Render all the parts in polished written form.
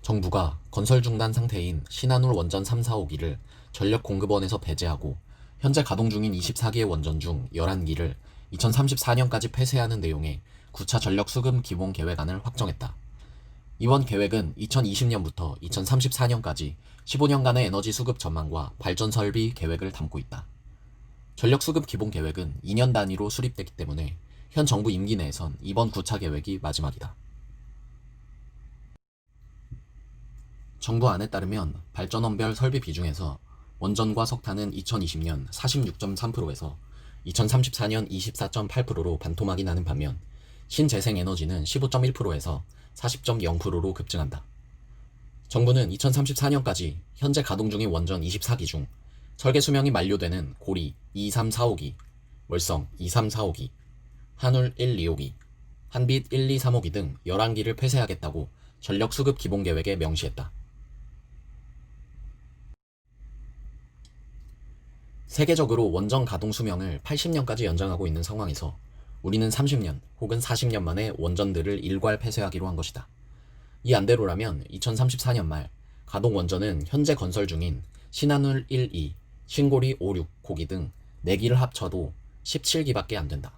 정부가 건설 중단 상태인 신한울 원전 3, 4호기를 전력공급원에서 배제하고 현재 가동 중인 24개의 원전 중 11기를 2034년까지 폐쇄하는 내용의 9차 전력 수급 기본 계획안을 확정했다. 이번 계획은 2020년부터 2034년까지 15년간의 에너지 수급 전망과 발전 설비 계획을 담고 있다. 전력 수급 기본 계획은 2년 단위로 수립됐기 때문에 현 정부 임기 내에선 이번 9차 계획이 마지막이다. 정부 안에 따르면 발전원별 설비 비중에서 원전과 석탄은 2020년 46.3%에서 2034년 24.8%로 반토막이 나는 반면 신재생에너지는 15.1%에서 40.0%로 급증한다. 정부는 2034년까지 현재 가동 중인 원전 24기 중 설계 수명이 만료되는 고리 2, 3, 4호기, 월성 2, 3, 4호기, 한울 1, 2호기, 한빛 1, 2, 3호기 등 11기를 폐쇄하겠다고 전력 수급 기본 계획에 명시했다. 세계적으로 원전 가동 수명을 80년까지 연장하고 있는 상황에서 우리는 30년 혹은 40년 만에 원전들을 일괄 폐쇄하기로 한 것이다. 이 안대로라면 2034년 말 가동 원전은 현재 건설 중인 신한울 1, 2, 신고리 5, 6, 고기 등 4기를 합쳐도 17기밖에 안 된다.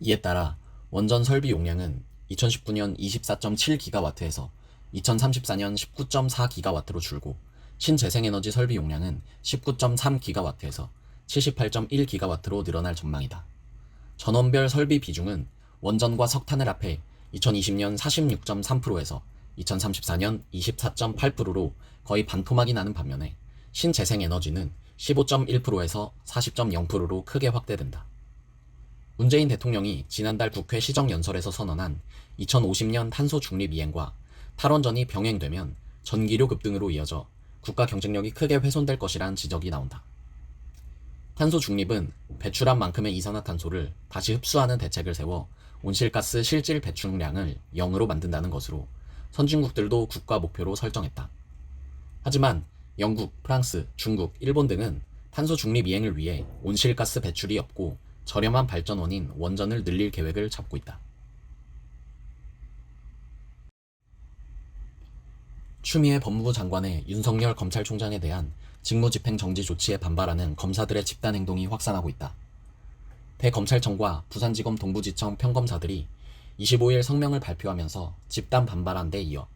이에 따라 원전 설비 용량은 2019년 24.7기가와트에서 2034년 19.4기가와트로 줄고 신재생에너지 설비 용량은 19.3기가와트에서 78.1기가와트로 늘어날 전망이다. 전원별 설비 비중은 원전과 석탄을 합해 2020년 46.3%에서 2034년 24.8%로 거의 반토막이 나는 반면에 신재생에너지는 15.1%에서 40.0%로 크게 확대된다. 문재인 대통령이 지난달 국회 시정연설에서 선언한 2050년 탄소 중립 이행과 탈원전이 병행되면 전기료 급등으로 이어져 국가 경쟁력이 크게 훼손될 것이란 지적이 나온다. 탄소 중립은 배출한 만큼의 이산화탄소를 다시 흡수하는 대책을 세워 온실가스 실질 배출량을 0으로 만든다는 것으로 선진국들도 국가 목표로 설정했다. 하지만 영국, 프랑스, 중국, 일본 등은 탄소 중립 이행을 위해 온실가스 배출이 없고 저렴한 발전원인 원전을 늘릴 계획을 잡고 있다. 추미애 법무부 장관의 윤석열 검찰총장에 대한 직무집행 정지 조치에 반발하는 검사들의 집단 행동이 확산하고 있다. 대검찰청과 부산지검 동부지청 평검사들이 25일 성명을 발표하면서 집단 반발한 데 이어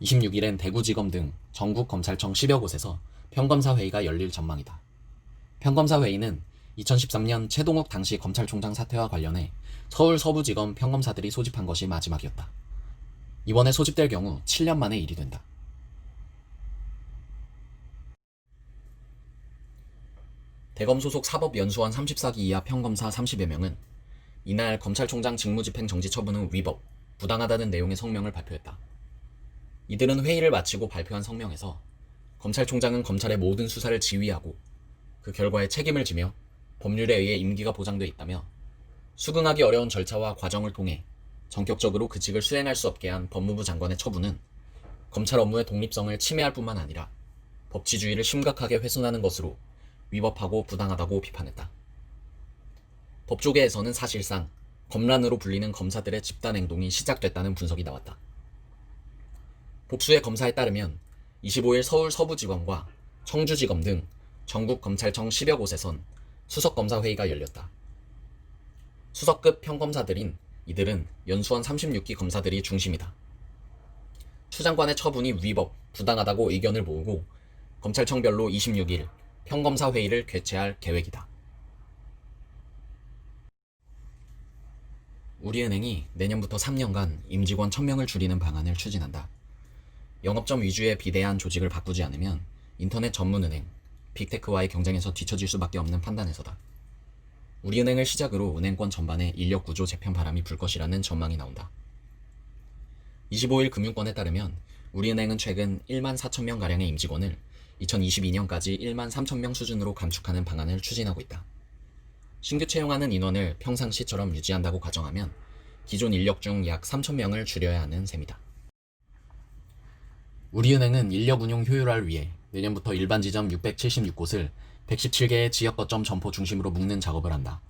26일엔 대구지검 등 전국 검찰청 10여 곳에서 평검사 회의가 열릴 전망이다. 평검사 회의는 2013년 최동욱 당시 검찰총장 사태와 관련해 서울 서부지검 평검사들이 소집한 것이 마지막이었다. 이번에 소집될 경우 7년 만의 일이 된다. 대검 소속 사법연수원 34기 이하 평검사 30여 명은 이날 검찰총장 직무집행 정지 처분은 위법, 부당하다는 내용의 성명을 발표했다. 이들은 회의를 마치고 발표한 성명에서 검찰총장은 검찰의 모든 수사를 지휘하고 그 결과에 책임을 지며 법률에 의해 임기가 보장돼 있다며 수긍하기 어려운 절차와 과정을 통해 전격적으로 그 직을 수행할 수 없게 한 법무부 장관의 처분은 검찰 업무의 독립성을 침해할 뿐만 아니라 법치주의를 심각하게 훼손하는 것으로 위법하고 부당하다고 비판했다. 법조계에서는 사실상 검란으로 불리는 검사들의 집단 행동이 시작됐다는 분석이 나왔다. 복수의 검사에 따르면 25일 서울 서부지검과 청주지검 등 전국 검찰청 10여 곳에선 수석검사회의가 열렸다. 수석급 평검사들인 이들은 연수원 36기 검사들이 중심이다. 추 장관의 처분이 위법, 부당하다고 의견을 모으고 검찰청별로 26일 평검사회의를 개최할 계획이다. 우리은행이 내년부터 3년간 임직원 1000명을 줄이는 방안을 추진한다. 영업점 위주의 비대한 조직을 바꾸지 않으면 인터넷 전문은행, 빅테크와의 경쟁에서 뒤처질 수밖에 없는 판단에서다. 우리은행을 시작으로 은행권 전반에 인력구조 재편 바람이 불 것이라는 전망이 나온다. 25일 금융권에 따르면 우리은행은 최근 1만 4천명가량의 임직원을 2022년까지 1만 3천명 수준으로 감축하는 방안을 추진하고 있다. 신규 채용하는 인원을 평상시처럼 유지한다고 가정하면 기존 인력 중 약 3천명을 줄여야 하는 셈이다. 우리은행은 인력 운용 효율화를 위해 내년부터 일반 지점 676곳을 117개의 지역 거점 점포 중심으로 묶는 작업을 한다.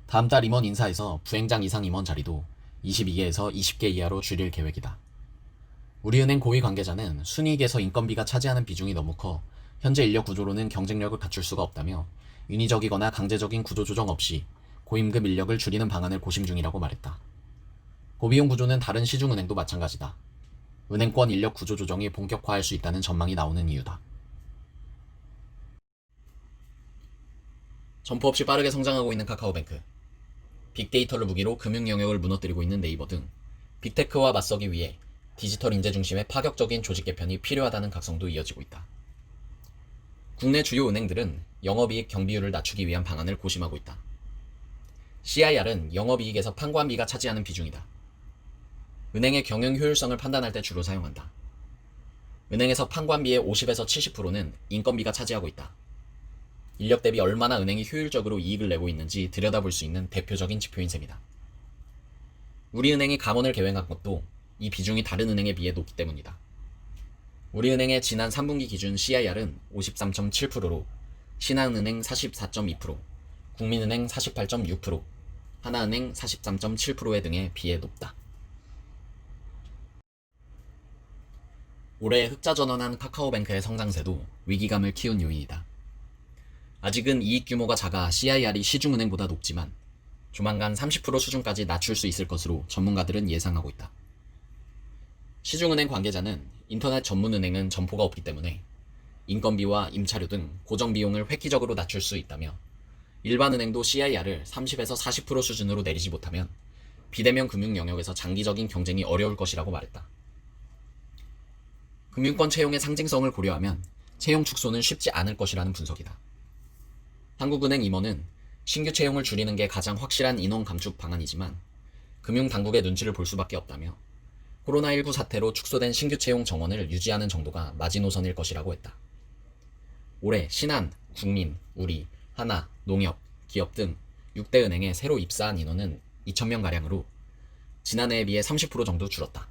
다음 달 임원 인사에서 부행장 이상 임원 자리도 22개에서 20개 이하로 줄일 계획이다. 우리은행 고위 관계자는 순이익에서 인건비가 차지하는 비중이 너무 커 현재 인력 구조로는 경쟁력을 갖출 수가 없다며 인위적이거나 강제적인 구조 조정 없이 고임금 인력을 줄이는 방안을 고심 중이라고 말했다. 고비용 구조는 다른 시중은행도 마찬가지다. 은행권 인력 구조 조정이 본격화할 수 있다는 전망이 나오는 이유다. 점포 없이 빠르게 성장하고 있는 카카오뱅크, 빅데이터를 무기로 금융 영역을 무너뜨리고 있는 네이버 등 빅테크와 맞서기 위해 디지털 인재 중심의 파격적인 조직 개편이 필요하다는 각성도 이어지고 있다. 국내 주요 은행들은 영업이익 경비율을 낮추기 위한 방안을 고심하고 있다. CIR은 영업이익에서 판관비가 차지하는 비중이다. 은행의 경영 효율성을 판단할 때 주로 사용한다. 은행에서 판관비의 50에서 70%는 인건비가 차지하고 있다. 인력 대비 얼마나 은행이 효율적으로 이익을 내고 있는지 들여다볼 수 있는 대표적인 지표인 셈이다. 우리은행이 감원을 계획한 것도 이 비중이 다른 은행에 비해 높기 때문이다. 우리은행의 지난 3분기 기준 CIR은 53.7%로 신한은행 44.2%, 국민은행 48.6%, 하나은행 43.7%의 등에 비해 높다. 올해 흑자 전환한 카카오뱅크의 성장세도 위기감을 키운 요인이다. 아직은 이익 규모가 작아 CIR이 시중은행보다 높지만 조만간 30% 수준까지 낮출 수 있을 것으로 전문가들은 예상하고 있다. 시중은행 관계자는 인터넷 전문은행은 점포가 없기 때문에 인건비와 임차료 등 고정 비용을 획기적으로 낮출 수 있다며 일반 은행도 CIR을 30에서 40% 수준으로 내리지 못하면 비대면 금융 영역에서 장기적인 경쟁이 어려울 것이라고 말했다. 금융권 채용의 상징성을 고려하면 채용 축소는 쉽지 않을 것이라는 분석이다. 한국은행 임원은 신규 채용을 줄이는 게 가장 확실한 인원 감축 방안이지만 금융당국의 눈치를 볼 수밖에 없다며 코로나19 사태로 축소된 신규 채용 정원을 유지하는 정도가 마지노선일 것이라고 했다. 올해 신한, 국민, 우리, 하나, 농협, 기업 등 6대 은행에 새로 입사한 인원은 2,000명가량으로 지난해에 비해 30% 정도 줄었다.